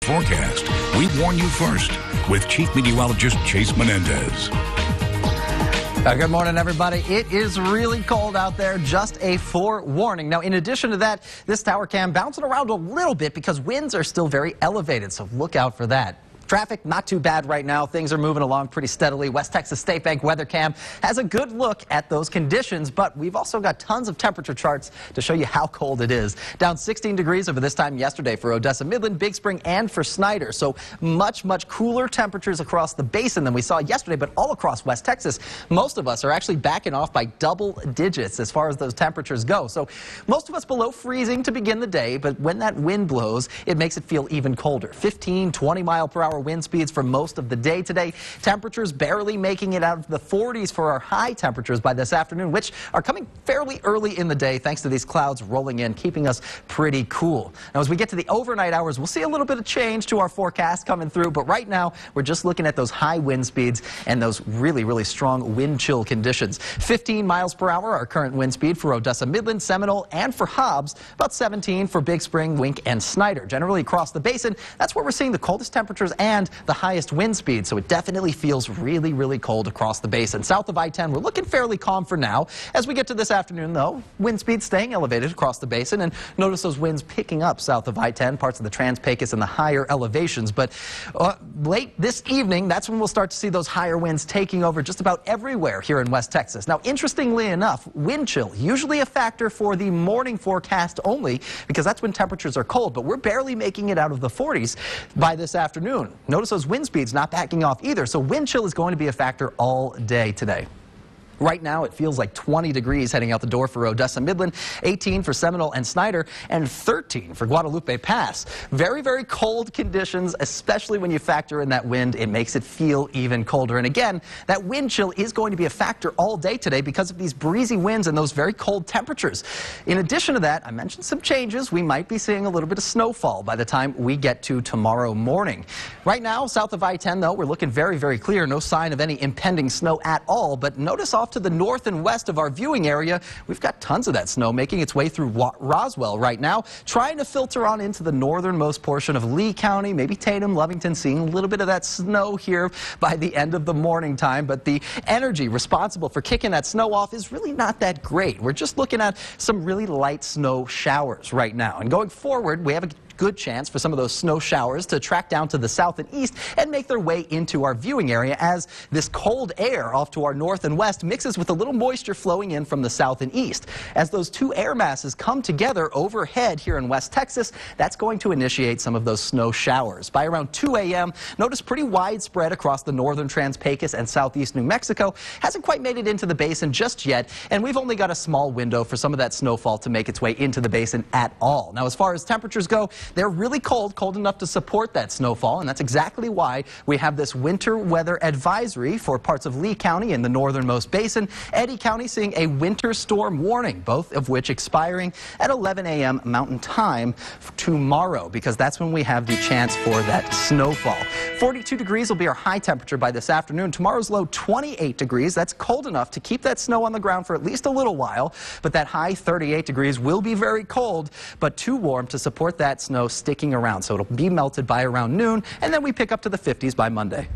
forecast. We warn you first with Chief Meteorologist Chase Menendez. Good morning, everybody. It is really cold out there. Just a forewarning. Now, in addition to that, this tower cam bouncing around a little bit because winds are still very elevated, so look out for that. Traffic not too bad right now. Things are moving along pretty steadily. West Texas State Bank weather cam has a good look at those conditions, but we've also got tons of temperature charts to show you how cold it is. Down 16 degrees over this time yesterday for Odessa, Midland, Big Spring, and for Snyder. So much cooler temperatures across the basin than we saw yesterday, but all across West Texas. Most of us are actually backing off by double digits as far as those temperatures go. So most of us below freezing to begin the day, but when that wind blows, it makes it feel even colder. 15, 20 mile per hour wind speeds for most of the day today. Temperatures barely making it out of the 40s for our high temperatures by this afternoon, which are coming fairly early in the day thanks to these clouds rolling in, keeping us pretty cool. Now, as we get to the overnight hours, we'll see a little bit of change to our forecast coming through, but right now we're just looking at those high wind speeds and those really strong wind chill conditions. 15 miles per hour, our current wind speed for Odessa, Midland, Seminole, and for Hobbs, about 17 for Big Spring, Wink, and Snyder. Generally across the basin, that's where we're seeing the coldest temperatures and the highest wind speed, so it definitely feels really cold across the basin. South of I-10, we're looking fairly calm for now. As we get to this afternoon, though, wind speeds staying elevated across the basin, and notice those winds picking up south of I-10, parts of the Trans-Pecos and the higher elevations. But late this evening, that's when we'll start to see those higher winds taking over just about everywhere here in West Texas. Now, interestingly enough, wind chill, usually a factor for the morning forecast only, because that's when temperatures are cold, but we're barely making it out of the 40s by this afternoon. Notice those wind speeds not backing off either, so wind chill is going to be a factor all day today. Right now, it feels like 20 degrees heading out the door for Odessa, Midland, 18 for Seminole and Snyder, and 13 for Guadalupe Pass. Very cold conditions, especially when you factor in that wind. It makes it feel even colder. And again, that wind chill is going to be a factor all day today because of these breezy winds and those very cold temperatures. In addition to that, I mentioned some changes. We might be seeing a little bit of snowfall by the time we get to tomorrow morning. Right now, south of I-10, though, we're looking very clear. No sign of any impending snow at all, but notice off to the north and west of our viewing area, we've got tons of that snow making its way through Roswell right now, trying to filter on into the northernmost portion of Lee County, maybe Tatum, Lovington, seeing a little bit of that snow here by the end of the morning time, but the energy responsible for kicking that snow off is really not that great. We're just looking at some really light snow showers right now, and going forward, we have a good chance for some of those snow showers to track down to the south and east and make their way into our viewing area as this cold air off to our north and west mixes with a little moisture flowing in from the south and east. As those two air masses come together overhead here in West Texas, that's going to initiate some of those snow showers. By around 2 a.m., notice pretty widespread across the northern Trans-Pecos and southeast New Mexico. Hasn't quite made it into the basin just yet, and we've only got a small window for some of that snowfall to make its way into the basin at all. Now, as far as temperatures go, they're really cold enough to support that snowfall, and that's exactly why we have this winter weather advisory for parts of Lee County in the northernmost basin. Eddy County seeing a winter storm warning, both of which expiring at 11 a.m. Mountain Time tomorrow, because that's when we have the chance for that snowfall. 42 degrees will be our high temperature by this afternoon. Tomorrow's low, 28 degrees. That's cold enough to keep that snow on the ground for at least a little while, but that high 38 degrees will be very cold, but too warm to support that snow sticking around. So it'll be melted by around noon, and then we pick up to the 50s by Monday.